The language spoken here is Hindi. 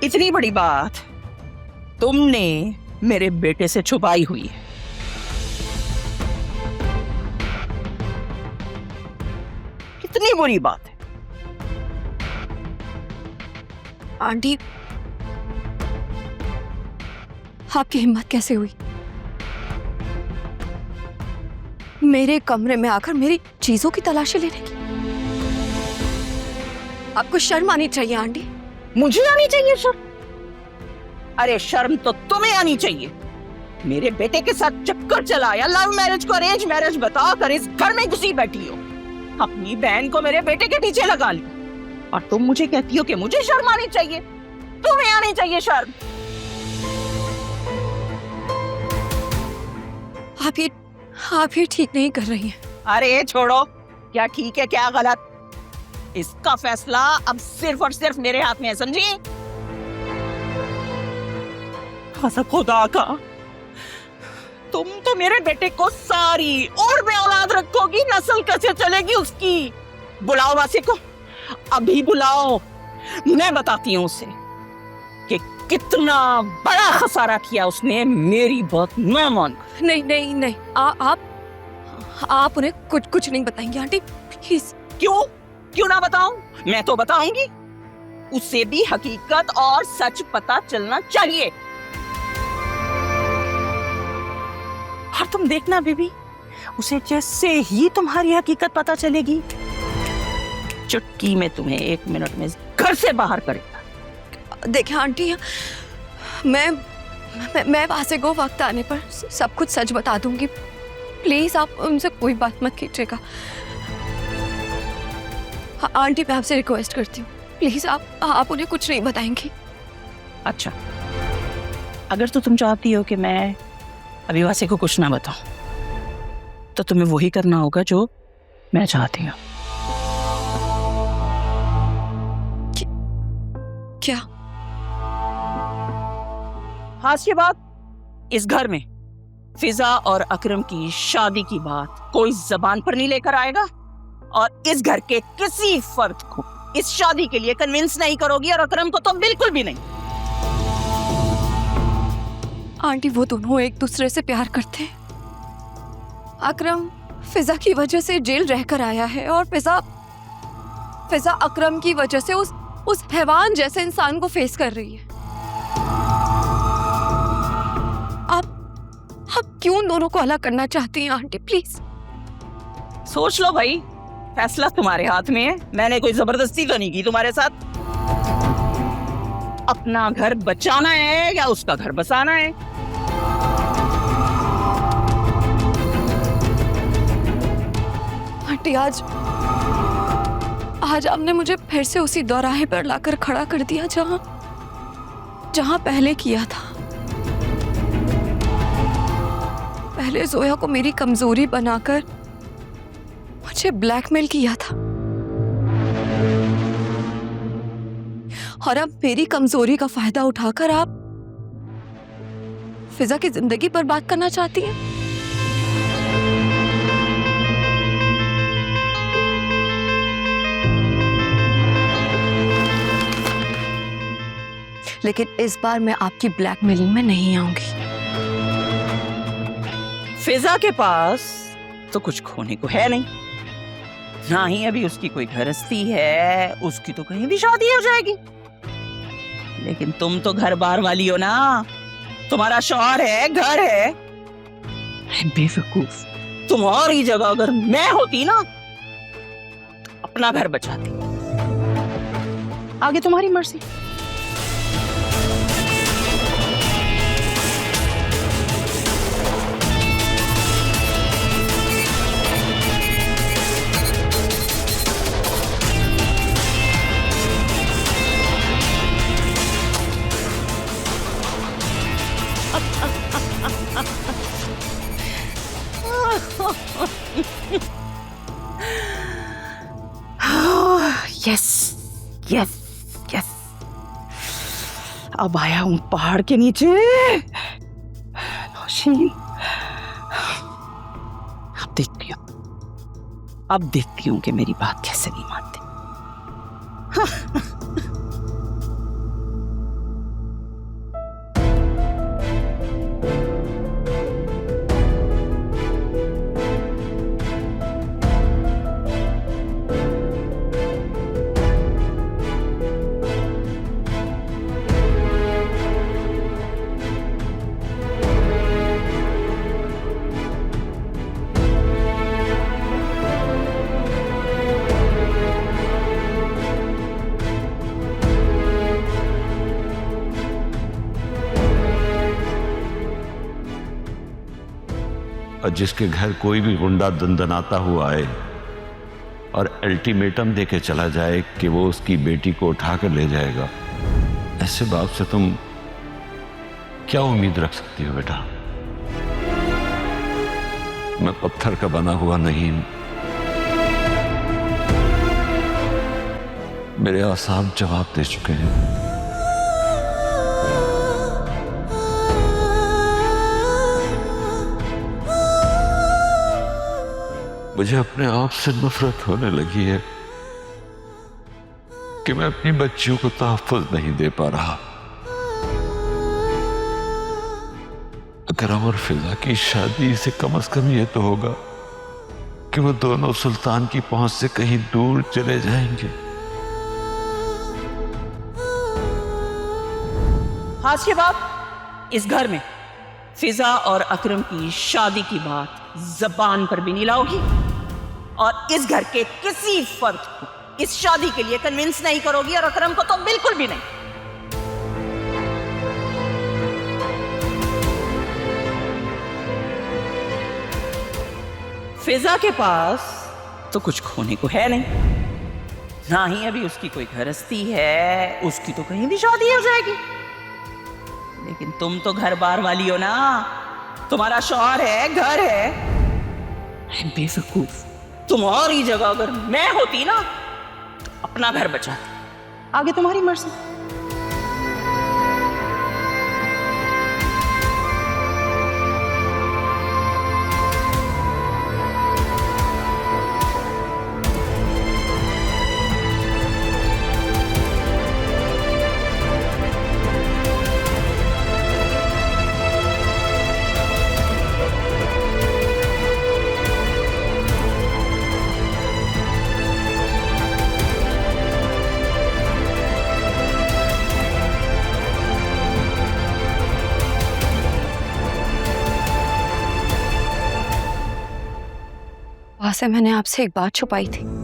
इतनी बड़ी बात तुमने मेरे बेटे से छुपाई हुई है। कितनी बुरी बात है। आंटी, आपकी हिम्मत कैसे हुई मेरे कमरे में आकर मेरी चीजों की तलाशी लेने की? आपको शर्म आनी चाहिए आंटी। मुझे आनी चाहिए शर्म? अरे शर्म तो तुम्हें आनी चाहिए। मेरे बेटे के साथ चक्कर चलाया, लव मैरिज को अरेंज मैरिज बताकर इस घर में घुसी बैठी हो, अपनी बहन को मेरे बेटे के पीछे लगा ली, और तुम मुझे कहती हो कि मुझे शर्म आनी चाहिए। तुम्हें आनी चाहिए शर्म। आप ये ठीक नहीं कर रही हैं। अरे छोड़ो, क्या ठीक है क्या गलत, इसका फैसला अब सिर्फ और सिर्फ मेरे हाथ में है, समझी? कसम खुदा का, तुम तो मेरे बेटे को सारी और में औलाद रखोगी, नस्ल कैसे चलेगी उसकी? बुलाओ वासी को, अभी बुलाओ। मैं बताती हूँ उसे कि कितना बड़ा खसारा किया उसने मेरी बात न मान। नहीं नहीं नहीं, आप उन्हें कुछ नहीं बताएंगे आंटी, प्लीज। क्यों ना बताऊं? मैं तो बताऊंगी। उसे भी हकीकत और सच पता चलना चाहिए। और तुम देखना बीबी, उसे जैसे ही तुम्हारी हकीकत पता चलेगी, चुटकी में तुम्हें 1 मिनट में घर से बाहर करेगा। देखिए आंटी, मैं वासे को वक्त आने पर सब कुछ सच बता दूंगी। प्लीज आप उनसे कोई बात मत कीजिएगा। आंटी, मैं आपसे रिक्वेस्ट करती हूँ, प्लीज आप उन्हें कुछ नहीं बताएंगी। अच्छा, अगर तो तुम चाहती हो कि मैं अभी वासे को कुछ ना बताऊं, तो तुम्हें वही करना होगा जो मैं चाहती हूँ। क्या? आज के बाद इस घर में फिजा और अकरम की शादी की बात कोई जबान पर नहीं लेकर आएगा, और इस घर के किसी फर्द को इस शादी के लिए कन्विंस नहीं करोगी, और अकरम को तो बिल्कुल भी नहीं। आंटी, वो दोनों एक दूसरे से प्यार करते हैं। अकरम फिजा की वजह से जेल रहकर आया है, और फिजा अकरम की वजह से उस हैवान जैसे इंसान को फेस कर रही है। आप क्यों दोनों को अलग करना चाहती हैं आंटी? प्लीज सोच लो भाई, फैसला तुम्हारे हाथ में है। मैंने कोई जबरदस्ती तो नहीं की तुम्हारे साथ। अपना घर बचाना है या उसका घर बसाना है? आंटी, आज आपने मुझे फिर से उसी दौराहे पर लाकर खड़ा कर दिया जहां पहले किया था। पहले जोया को मेरी कमजोरी बनाकर मुझे ब्लैकमेल किया था, और अब मेरी कमजोरी का फायदा उठाकर आप फिजा की जिंदगी बर्बाद करना चाहती हैं। लेकिन इस बार मैं आपकी ब्लैकमेलिंग में नहीं आऊंगी। फिजा के पास तो कुछ खोने को है नहीं, ना ही अभी उसकी कोई गृहस्थी है, उसकी तो कहीं भी शादी हो जाएगी। लेकिन तुम तो घर बार वाली हो ना, तुम्हारा शौहर है, घर है। बेवकूफ, तुम्हारी जगह अगर मैं होती ना, तो अपना घर बचाती। आगे तुम्हारी मर्जी। यस यस यस, अब आया हूं पहाड़ के नीचे। नौशीन, अब देखती हूं कि मेरी बात कैसे नहीं मानते। और जिसके घर कोई भी गुंडा दंदनाता हुआ आए और अल्टीमेटम देके चला जाए कि वो उसकी बेटी को उठा कर ले जाएगा, ऐसे बाप से तुम क्या उम्मीद रख सकती हो बेटा? मैं पत्थर का बना हुआ नहीं हूं। मेरे आसाम जवाब दे चुके हैं। मुझे अपने आप से नफरत होने लगी है कि मैं अपनी बच्चियों को तहफ्फुज़ नहीं दे पा रहा। अकरम और फिजा की शादी से कम ये तो होगा कि वो दोनों सुल्तान की पहुंच से कहीं दूर चले जाएंगे। आज के बाद इस घर में फिजा और अकरम की शादी की बात जबान पर भी नहीं लाओगी और इस घर के किसी फर्द को इस शादी के लिए कन्विंस नहीं करोगी, और अकरम को तो बिल्कुल भी नहीं। फिजा के पास तो कुछ खोने को है नहीं, ना ही अभी उसकी कोई गृहस्थी है, उसकी तो कहीं भी शादी हो जाएगी। लेकिन तुम तो घर बार वाली हो ना, तुम्हारा शौहर है, घर है। बेवकूफ, तुम्हारी जगह अगर मैं होती ना तो अपना घर बचाती। आगे तुम्हारी मर्जी। वहां से मैंने आपसे एक बात छुपाई थी।